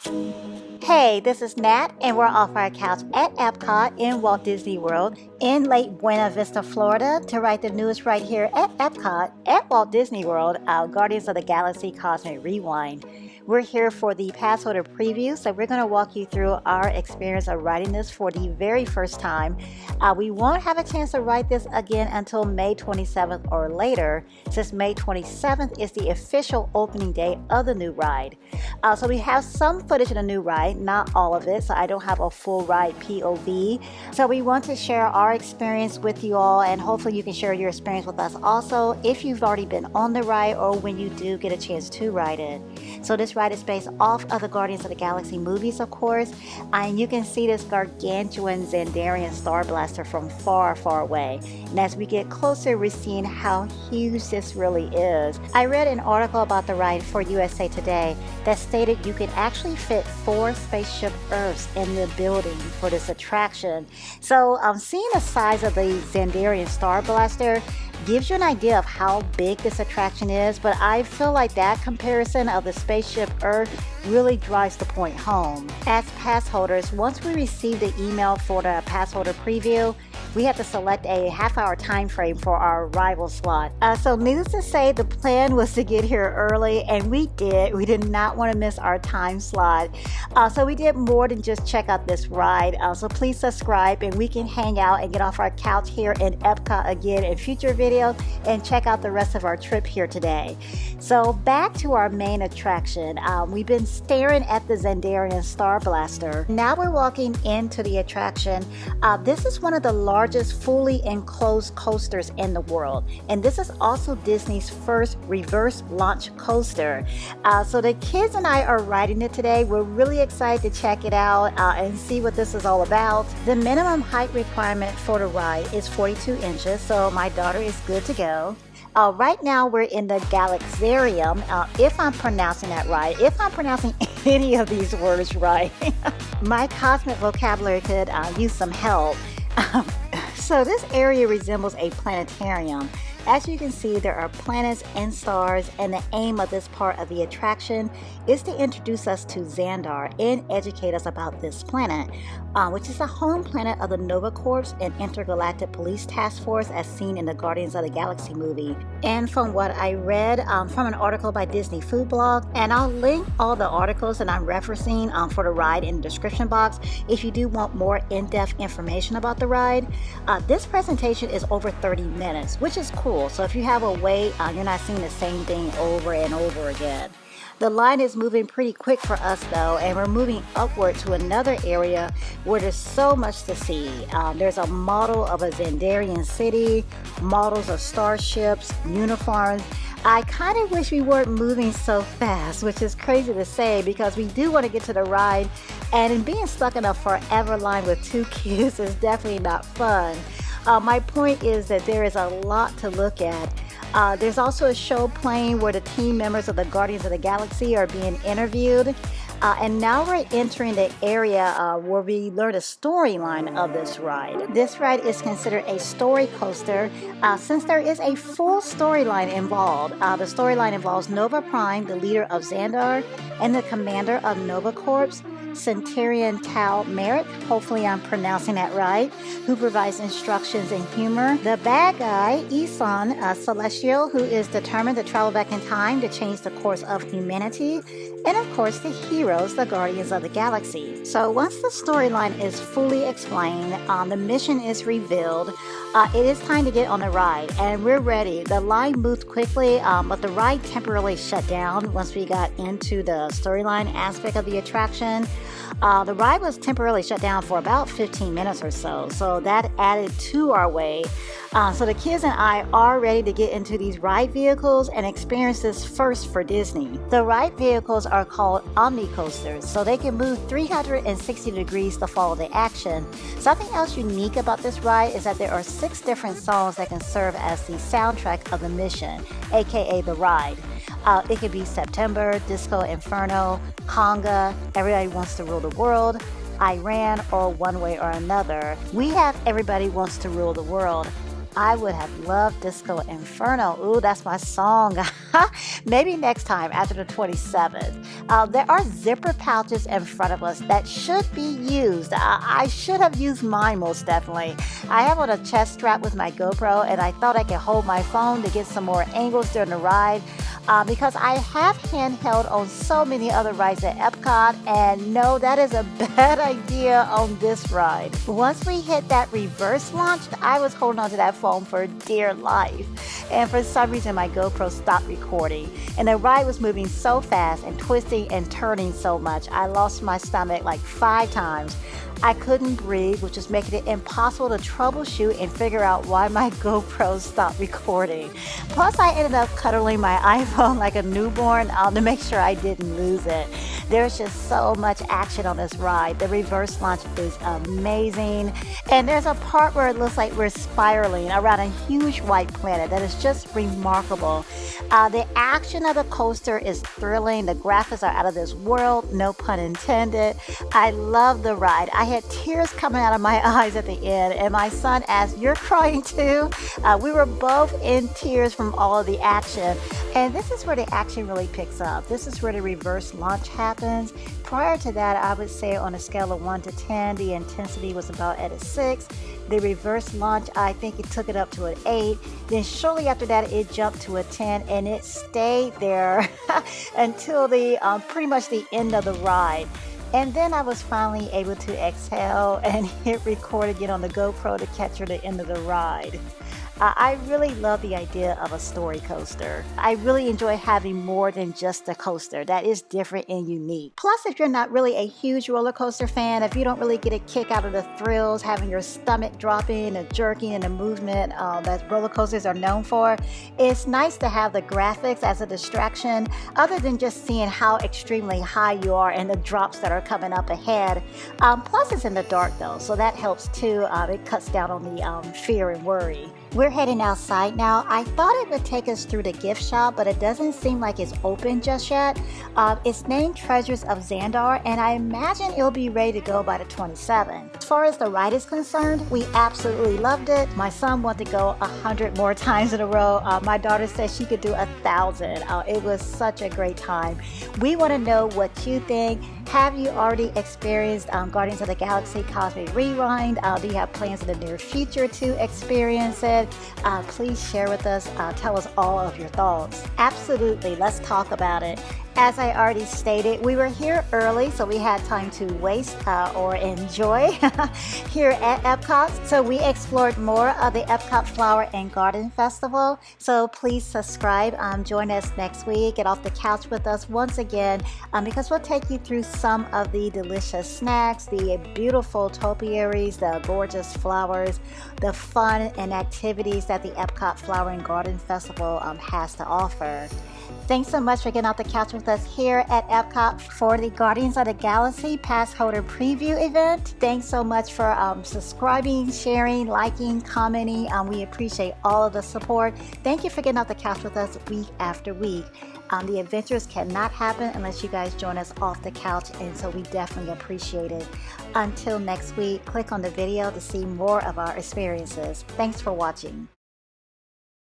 Hey, this is Nat, and we're off our couch at Epcot in Walt Disney World in Lake Buena Vista, Florida, to write the news right here at Epcot at Walt Disney World, Guardians of the Galaxy Cosmic Rewind. We're here for the passholder preview, so we're going to walk you through our experience of writing this for the very first time. We won't have a chance to write this again until May 27th or later, since May 27th is the official opening day of the new ride. So we have some footage of the new ride, not all of it, so I don't have a full ride POV. So we want to share our experience with you all, and hopefully you can share your experience with us also if you've already been on the ride or when you do get a chance to ride it. So this ride is based off of the Guardians of the Galaxy movies, of course, and you can see this gargantuan Xandarian Star Blaster from far, far away. And as we get closer, we're seeing how huge this really is. I read an article about the ride for USA Today that stated you can actually fit 4 spaceship Earths in the building for this attraction. So seeing the size of the Xandarian Star Blaster gives you an idea of how big this attraction is, but I feel like that comparison of the spaceship Earth really drives the point home. As pass holders, once we receive the email for the pass holder preview, we have to select a half-hour time frame for our arrival slot. So needless to say, the plan was to get here early, and we did. We did not want to miss our time slot. So we did more than just check out this ride. So please subscribe, and we can hang out and get off our couch here in Epcot again in future videos and check out the rest of our trip here today. So back to our main attraction. We've been staring at the Xandarian Star Blaster. Now we're walking into the attraction. This is one of the largest fully enclosed coasters in the world, and this is also Disney's first reverse launch coaster. So the kids and I are riding it today. We're really excited to check it out and see what this is all about. The minimum height requirement for the ride is 42 inches, so my daughter is good to go. Right now we're in the Galaxarium, if I'm pronouncing that right, if I'm pronouncing any of these words right. My cosmic vocabulary could use some help. So this area resembles a planetarium. As you can see, there are planets and stars, and the aim of this part of the attraction is to introduce us to Xandar and educate us about this planet, which is the home planet of the Nova Corps and Intergalactic Police Task Force as seen in the Guardians of the Galaxy movie. And from what I read from an article by Disney Food Blog, and I'll link all the articles that I'm referencing for the ride in the description box if you do want more in-depth information about the ride. This presentation is over 30 minutes, which is cool. So if you have a wait, you're not seeing the same thing over and over again. The line is moving pretty quick for us though, and we're moving upward to another area where there's so much to see. There's a model of a Xandarian city, models of starships, uniforms. I kind of wish we weren't moving so fast, which is crazy to say because we do want to get to the ride, and being stuck in a forever line with 2 kids is definitely not fun. My point is that there is a lot to look at. There's also a show playing where the team members of the Guardians of the Galaxy are being interviewed. And now we're entering the area where we learn the storyline of this ride. This ride is considered a story coaster since there is a full storyline involved. The storyline involves Nova Prime, the leader of Xandar, and the commander of Nova Corps, Centurion Tal Merrick, hopefully I'm pronouncing that right, who provides instructions and humor. The bad guy, Eson, a celestial who is determined to travel back in time to change the course of humanity. And of course the heroes, the Guardians of the Galaxy. So once the storyline is fully explained, the mission is revealed, it is time to get on the ride, and we're ready. The line moved quickly, but the ride temporarily shut down once we got into the storyline aspect of the attraction. The ride was temporarily shut down for about 15 minutes or so that added to our wait. So the kids and I are ready to get into these ride vehicles and experience this first for Disney. The ride vehicles are called omnicoasters, so they can move 360 degrees to follow the action. Something else unique about this ride is that there are 6 different songs that can serve as the soundtrack of the mission, aka the ride. It could be September, Disco Inferno, Conga, Everybody Wants to Rule the World, Iran, or One Way or Another. We have Everybody Wants to Rule the World. I would have loved Disco Inferno. Ooh, that's my song. Maybe next time after the 27th. There are zipper pouches in front of us that should be used. I should have used mine most definitely. I have on a chest strap with my GoPro, and I thought I could hold my phone to get some more angles during the ride. Because I have handheld on so many other rides at Epcot, and no, that is a bad idea on this ride. Once we hit that reverse launch, I was holding onto that phone for dear life, and for some reason my GoPro stopped recording, and the ride was moving so fast and twisting and turning so much, I lost my stomach like 5 times. I couldn't breathe, which was making it impossible to troubleshoot and figure out why my GoPro stopped recording. Plus, I ended up cuddling my iPhone like a newborn to make sure I didn't lose it. There's just so much action on this ride. The reverse launch is amazing. And there's a part where it looks like we're spiraling around a huge white planet that is just remarkable. The action of the coaster is thrilling. The graphics are out of this world, no pun intended. I love the ride. I had tears coming out of my eyes at the end, and my son asked, "You're crying too?" We were both in tears from all of the action. And this is where the action really picks up. This is where the reverse launch happens. Prior to that, I would say on a scale of 1 to 10, the intensity was about at a 6. The reverse launch, I think it took it up to an 8. Then shortly after that, it jumped to a 10, and it stayed there until the pretty much the end of the ride. And then I was finally able to exhale and hit record again on the GoPro to capture the end of the ride. I really love the idea of a story coaster. I really enjoy having more than just a coaster that is different and unique. Plus, if you're not really a huge roller coaster fan, if you don't really get a kick out of the thrills, having your stomach dropping, the jerking, and the movement that roller coasters are known for, it's nice to have the graphics as a distraction, other than just seeing how extremely high you are and the drops that are coming up ahead. Plus, it's in the dark though, so that helps too. It cuts down on the fear and worry. We're heading outside now. I thought it would take us through the gift shop, but it doesn't seem like it's open just yet. It's named Treasures of Xandar, and I imagine it'll be ready to go by the 27th. As far as the ride is concerned, we absolutely loved it. My son wanted to go 100 more times in a row. My daughter said she could do 1,000. It was such a great time. We want to know what you think. Have you already experienced Guardians of the Galaxy Cosmic Rewind? Do you have plans in the near future to experience it? Please share with us. Tell us all of your thoughts. Absolutely, let's talk about it. As I already stated, we were here early, so we had time to waste or enjoy here at Epcot. So we explored more of the Epcot Flower and Garden Festival. So please subscribe. Join us next week. Get off the couch with us once again because we'll take you through some of the delicious snacks, the beautiful topiaries, the gorgeous flowers, the fun and activities that the Epcot Flower and Garden Festival has to offer. Thanks so much for getting off the couch with us here at Epcot for the Guardians of the Galaxy Passholder Preview event. Thanks so much for subscribing, sharing, liking, commenting. We appreciate all of the support. Thank you for getting off the couch with us week after week. The adventures cannot happen unless you guys join us off the couch, and so we definitely appreciate it. Until next week, click on the video to see more of our experiences. Thanks for watching.